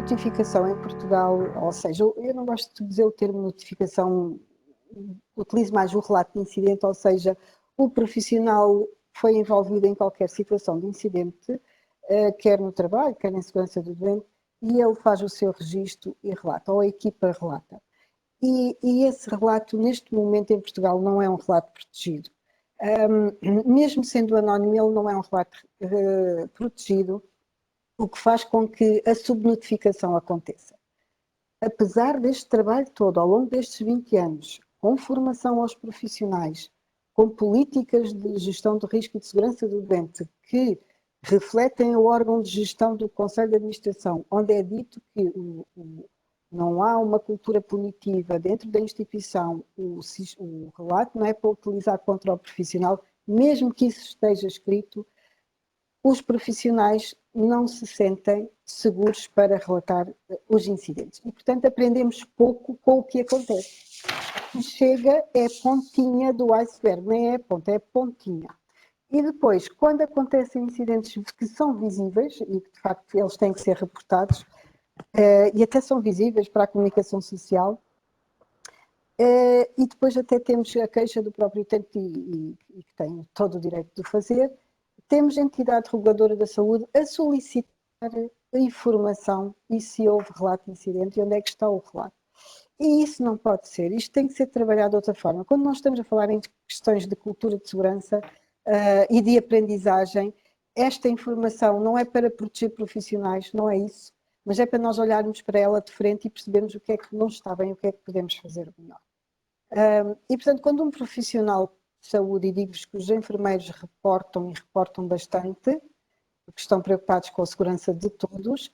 notificação em Portugal, ou seja, eu não gosto de dizer o termo notificação, utilizo mais o relato de incidente, ou seja, o profissional foi envolvido em qualquer situação de incidente, quer no trabalho, quer em segurança do doente, e ele faz o seu registro e relata, ou a equipa relata. E esse relato, neste momento em Portugal, não é um relato protegido. Mesmo sendo anónimo, ele não é um relato protegido, o que faz com que a subnotificação aconteça. Apesar deste trabalho todo, ao longo destes 20 anos, com formação aos profissionais, com políticas de gestão de risco e de segurança do doente que refletem o órgão de gestão do Conselho de Administração, onde é dito que não há uma cultura punitiva dentro da instituição, o relato não é para utilizar contra o profissional, mesmo que isso esteja escrito, os profissionais não se sentem seguros para relatar os incidentes. E, portanto, aprendemos pouco com o que acontece. O que chega é a pontinha do iceberg, nem é a ponta, é a pontinha. E depois, quando acontecem incidentes que são visíveis, e que de facto eles têm que ser reportados, e até são visíveis para a comunicação social, e depois até temos a queixa do próprio utente e que tem todo o direito de o fazer, temos a entidade reguladora da saúde a solicitar a informação e se houve relato de incidente e onde é que está o relato. E isso não pode ser, isto tem que ser trabalhado de outra forma. Quando nós estamos a falar em questões de cultura de segurança e de aprendizagem, esta informação não é para proteger profissionais, não é isso, mas é para nós olharmos para ela de frente e percebermos o que é que não está bem, o que é que podemos fazer melhor. E, portanto, quando um profissional de saúde, e digo-vos que os enfermeiros reportam e reportam bastante, porque estão preocupados com a segurança de todos,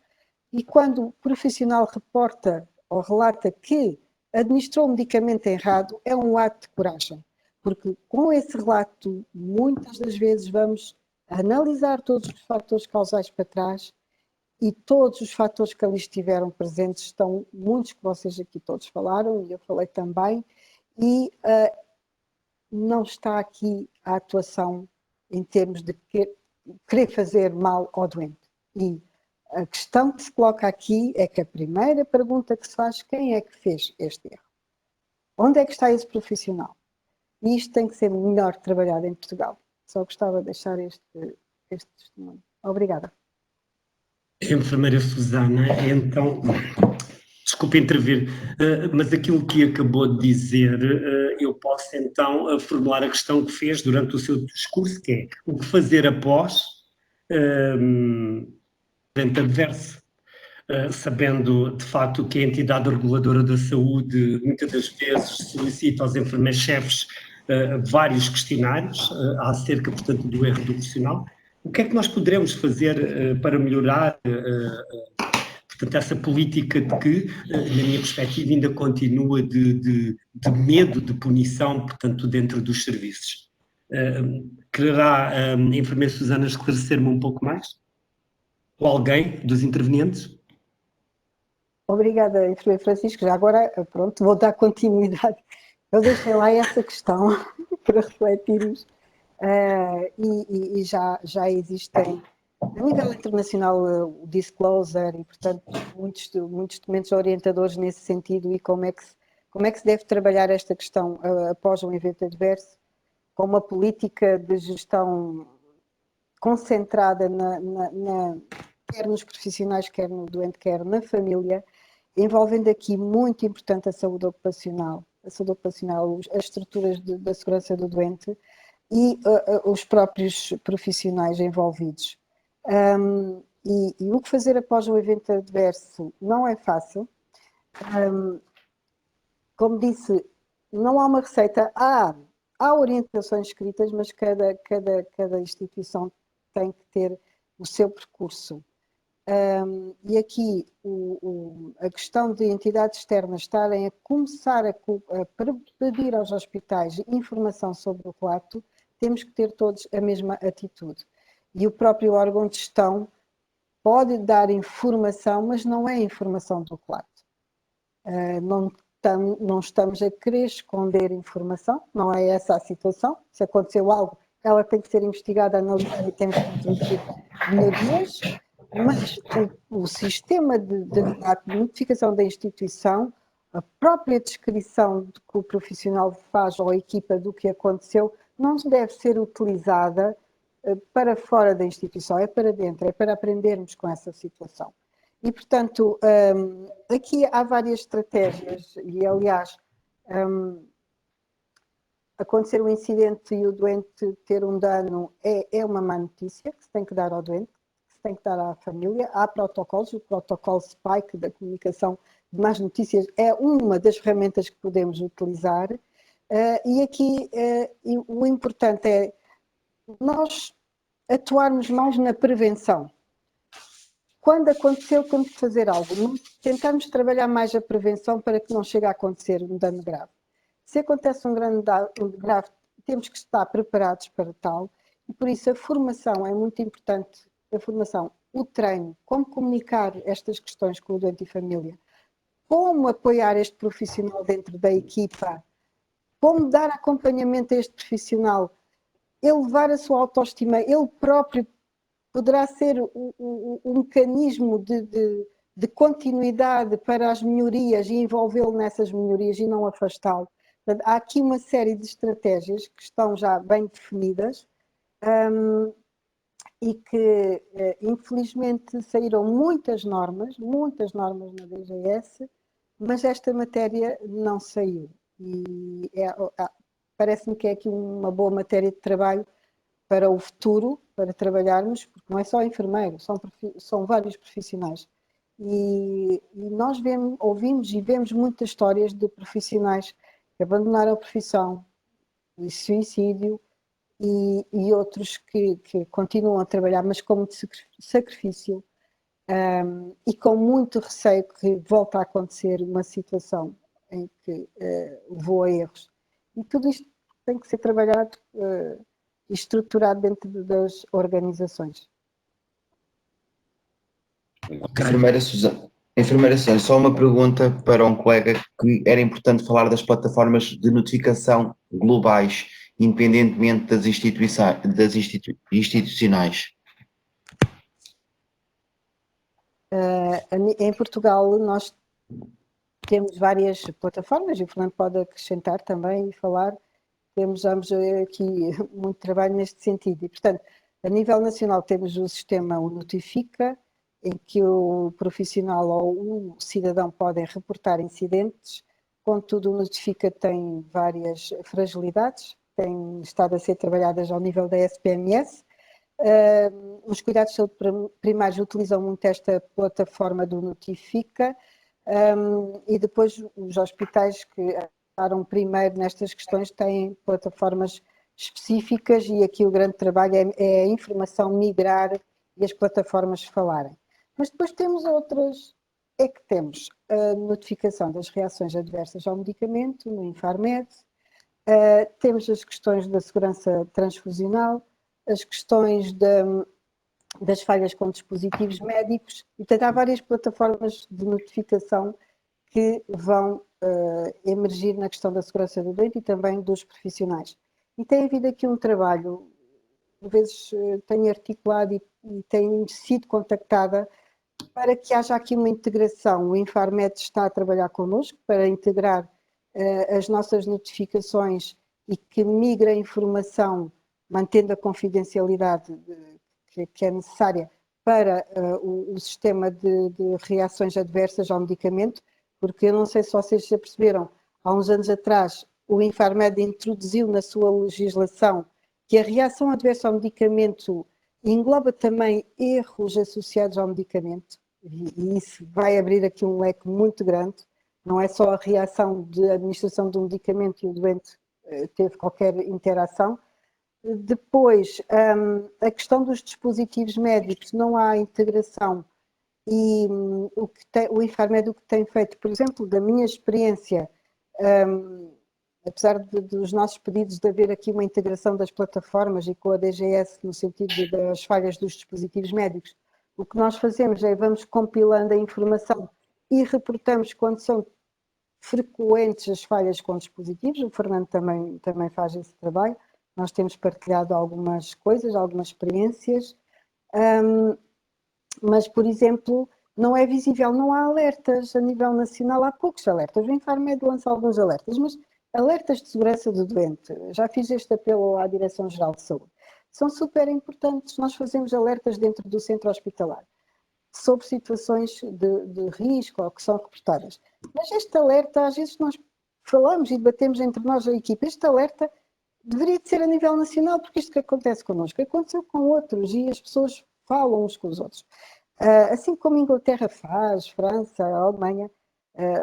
e quando o profissional reporta ou relata que administrou um medicamento errado, é um ato de coragem, porque com esse relato, muitas das vezes vamos analisar todos os fatores causais para trás e todos os fatores que ali estiveram presentes estão, muitos que vocês aqui todos falaram, e eu falei também, e não está aqui a atuação em termos de querer fazer mal ao doente. E a questão que se coloca aqui é que a primeira pergunta que se faz, quem é que fez este erro? Onde é que está esse profissional? E isto tem que ser melhor trabalhado em Portugal. Só gostava de deixar este testemunho. Obrigada. Enfermeira Susana, então, desculpe intervir, mas aquilo que acabou de dizer, eu posso então formular a questão que fez durante o seu discurso, que é o que fazer após evento adverso, sabendo de facto que a entidade reguladora da saúde muitas das vezes solicita aos enfermeiros-chefes vários questionários acerca, portanto, do erro do profissional. O que é que nós poderemos fazer para melhorar portanto, essa política de que, na minha perspectiva, ainda continua de medo de punição, portanto, dentro dos serviços? Quererá a enfermeira Susana esclarecer-me um pouco mais? Ou alguém dos intervenientes? Obrigada, enfermeiro Francisco. Já agora, pronto, vou dar continuidade. Eu deixei lá essa questão para refletirmos. E já existem, a nível internacional, o disclosure e, portanto, muitos documentos orientadores nesse sentido e como é que se deve trabalhar esta questão após um evento adverso, com uma política de gestão concentrada quer nos profissionais, quer no doente, quer na família, envolvendo aqui muito importante a saúde ocupacional, as estruturas da segurança do doente, e os próprios profissionais envolvidos. E o que fazer após um evento adverso não é fácil. Como disse, não há uma receita. Há orientações escritas, mas cada instituição tem que ter o seu percurso. E aqui a questão de entidades externas estarem a começar a pedir aos hospitais informação sobre o relato, temos que ter todos a mesma atitude. E o próprio órgão de gestão pode dar informação, mas não é informação do relato. Não estamos a querer esconder informação, não é essa a situação. Se aconteceu algo, ela tem que ser investigada, analisada e temos que introduzir melhorias. mas o sistema de notificação da instituição, a própria descrição de que o profissional faz ou a equipa do que aconteceu, não deve ser utilizada para fora da instituição, é para dentro, é para aprendermos com essa situação. E, portanto, aqui há várias estratégias e, aliás, acontecer um incidente e o doente ter um dano é uma má notícia que se tem que dar ao doente, que se tem que dar à família. Há protocolos, o protocolo SPIKE da comunicação de más notícias é uma das ferramentas que podemos utilizar. E aqui o importante é nós atuarmos mais na prevenção. Quando aconteceu, temos que fazer algo. Tentarmos trabalhar mais a prevenção para que não chegue a acontecer um dano grave. Se acontece um dano grave, temos que estar preparados para tal, e por isso a formação é muito importante. A formação, o treino, como comunicar estas questões com o doente e família, como apoiar este profissional dentro da equipa, como dar acompanhamento a este profissional, elevar a sua autoestima, ele próprio poderá ser um mecanismo de continuidade para as melhorias e envolvê-lo nessas melhorias e não afastá-lo. Há aqui uma série de estratégias que estão já bem definidas e que, infelizmente, saíram muitas normas na DGS, mas esta matéria não saiu. E parece-me que é aqui uma boa matéria de trabalho para o futuro, para trabalharmos, porque não é só enfermeiro, são vários profissionais. E nós ouvimos e vemos muitas histórias de profissionais que abandonaram a profissão, de suicídio, e outros que continuam a trabalhar, mas com muito sacrifício e com muito receio que volte a acontecer uma situação em que levou a erros. E tudo isto tem que ser trabalhado e estruturado dentro das organizações. Enfermeira Susana, só uma pergunta para um colega, que era importante falar das plataformas de notificação globais, independentemente das institucionais. Em Portugal nós temos várias plataformas, e o Fernando pode acrescentar também e falar. Temos aqui muito trabalho neste sentido. E, portanto, a nível nacional temos o sistema O Notifica, em que o profissional ou o cidadão podem reportar incidentes. Contudo, o Notifica tem várias fragilidades, têm estado a ser trabalhadas ao nível da SPMS. Os cuidados de saúde primários utilizam muito esta plataforma do Notifica, e depois os hospitais que estaram primeiro nestas questões têm plataformas específicas, e aqui o grande trabalho é a informação migrar e as plataformas falarem. Mas depois temos outras, é que temos a notificação das reações adversas ao medicamento, no Infarmed, temos as questões da segurança transfusional, as questões das falhas com dispositivos médicos, e portanto há várias plataformas de notificação que vão emergir na questão da segurança do doente e também dos profissionais. E tem havido aqui um trabalho, por vezes tenho articulado e tenho sido contactada para que haja aqui uma integração. O Infarmed está a trabalhar connosco para integrar as nossas notificações e que migre a informação, mantendo a confidencialidade que é necessária para o sistema de reações adversas ao medicamento, porque eu não sei se vocês já perceberam, há uns anos atrás o Infarmed introduziu na sua legislação que a reação adversa ao medicamento engloba também erros associados ao medicamento, e isso vai abrir aqui um leque muito grande. Não é só a reação de administração do medicamento e o doente teve qualquer interação. Depois, a questão dos dispositivos médicos, não há integração, e o Infarmed o que tem feito, por exemplo, da minha experiência, apesar dos nossos pedidos de haver aqui uma integração das plataformas e com a DGS no sentido das falhas dos dispositivos médicos, o que nós fazemos é vamos compilando a informação e reportamos quando são frequentes as falhas com dispositivos. O Fernando também faz esse trabalho. Nós temos partilhado algumas coisas, algumas experiências, Mas, por exemplo, não é visível, não há alertas a nível nacional, há poucos alertas. O Infarmed lança alguns alertas, mas alertas de segurança do doente. Já fiz este apelo à Direção-Geral de Saúde. São super importantes. Nós fazemos alertas dentro do centro hospitalar sobre situações de risco ou que são reportadas. Mas este alerta, às vezes nós falamos e debatemos entre nós, a equipe, este alerta deveria de ser a nível nacional, porque isto que acontece connosco aconteceu com outros e as pessoas falam uns com os outros. Assim como a Inglaterra faz, França, a Alemanha,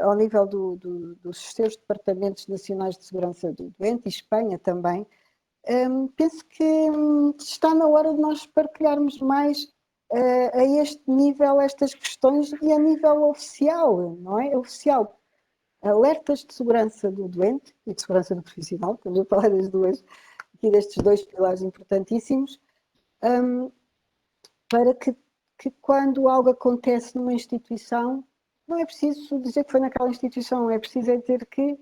ao nível dos seus departamentos nacionais de segurança do doente, e Espanha também, penso que está na hora de nós partilharmos mais a este nível estas questões e a nível oficial, não é? Oficial. Alertas de segurança do doente e de segurança do profissional, estamos a falar das duas, aqui destes dois pilares importantíssimos, para que quando algo acontece numa instituição, não é preciso dizer que foi naquela instituição, é preciso dizer que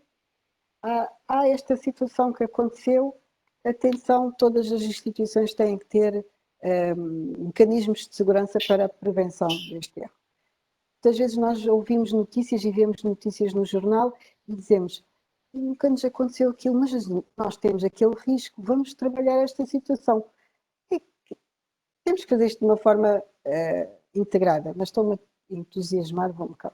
há esta situação que aconteceu, atenção, todas as instituições têm que ter mecanismos de segurança para a prevenção deste erro. Muitas vezes nós ouvimos notícias e vemos notícias no jornal e dizemos, nunca nos aconteceu aquilo, mas nós temos aquele risco, vamos trabalhar esta situação. E temos que fazer isto de uma forma integrada, mas estou-me a entusiasmar, vou-me cá.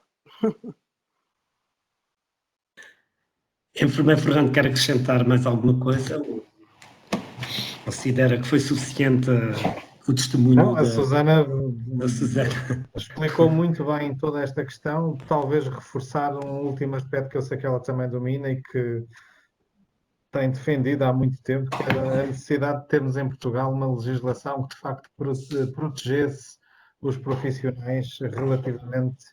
Enfermeiro Fernando, quer acrescentar mais alguma coisa? Ou considera que foi suficiente o testemunho Não, a da Susana Susana? explicou muito bem toda esta questão, talvez reforçar um último aspecto que eu sei que ela também domina e que tem defendido há muito tempo, que era a necessidade de termos em Portugal uma legislação que de facto protegesse os profissionais relativamente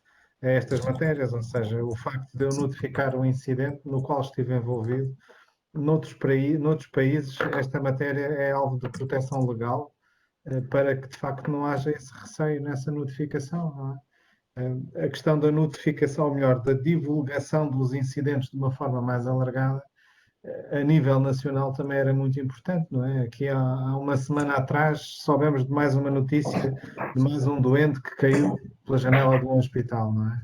a estas matérias, ou seja, o facto de eu notificar um incidente no qual estive envolvido, noutros países esta matéria é alvo de proteção legal para que de facto não haja esse receio nessa notificação, não é? A questão da notificação, ou melhor, da divulgação dos incidentes de uma forma mais alargada, a nível nacional também era muito importante, não é? Aqui há uma semana atrás soubemos de mais uma notícia de mais um doente que caiu pela janela de um hospital, não é?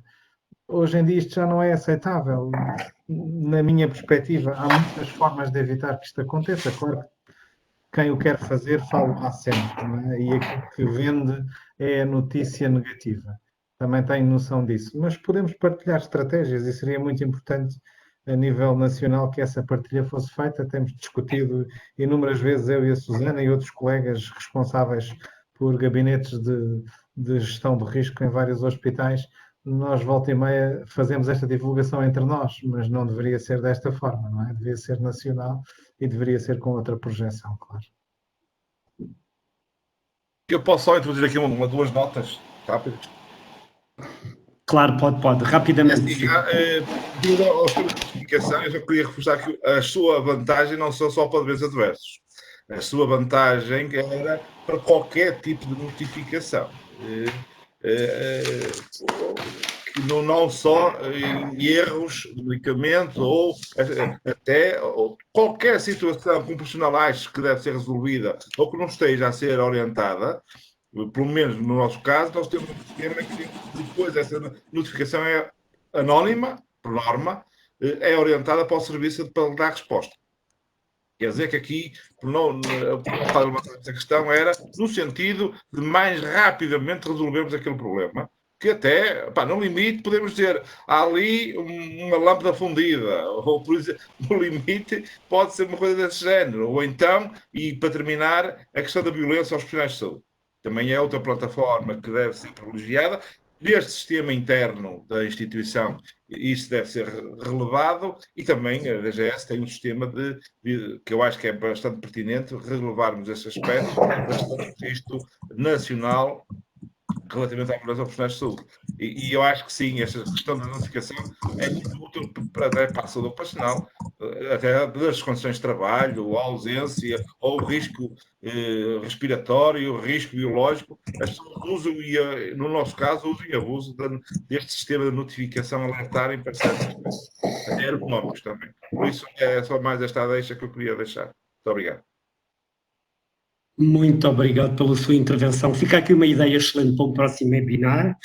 Hoje em dia isto já não é aceitável. Na minha perspectiva, há muitas formas de evitar que isto aconteça. Claro que quem o quer fazer fala sempre, não é? E aquilo que vende é a notícia negativa. Também tenho noção disso. Mas podemos partilhar estratégias e seria muito importante a nível nacional que essa partilha fosse feita. Temos discutido inúmeras vezes, eu e a Susana e outros colegas responsáveis por gabinetes de gestão de risco em vários hospitais. Nós, volta e meia, fazemos esta divulgação entre nós, mas não deveria ser desta forma, não é? Deveria ser nacional e deveria ser com outra projeção, claro. Eu posso só introduzir aqui duas notas rápidas. Claro, pode, rapidamente. Devido ao estudo de notificação, eu só queria reforçar que a sua vantagem não são só para eventos adversos. A sua vantagem era para qualquer tipo de notificação. Não só em erros de medicamento ou até qualquer situação que um profissional ache que deve ser resolvida ou que não esteja a ser orientada, pelo menos no nosso caso, nós temos um sistema que depois essa notificação é anónima, por norma, é orientada para o serviço para dar resposta. Quer dizer que aqui, por não essa questão era no sentido de mais rapidamente resolvermos aquele problema, que até, no limite, podemos dizer, há ali uma lâmpada fundida, ou por exemplo, no limite pode ser uma coisa desse género, ou então, e para terminar, a questão da violência aos profissionais de saúde. Também é outra plataforma que deve ser privilegiada. Deste sistema interno da instituição, isso deve ser relevado e também a DGS tem um sistema que eu acho que é bastante pertinente relevarmos esse aspecto do registro nacional relativamente à violência aos profissionais de saúde. E eu acho que sim, esta questão da notificação é muito útil até para a saúde ocupacional, até das condições de trabalho, ou a ausência, ou o risco respiratório, o risco biológico. As pessoas usam, no nosso caso, usam e abusam deste sistema de notificação alertarem para certos aspectos, até ergonómicos também. Por isso, é só mais esta deixa que eu queria deixar. Muito obrigado. Muito obrigado pela sua intervenção. Fica aqui uma ideia excelente para um próximo webinar.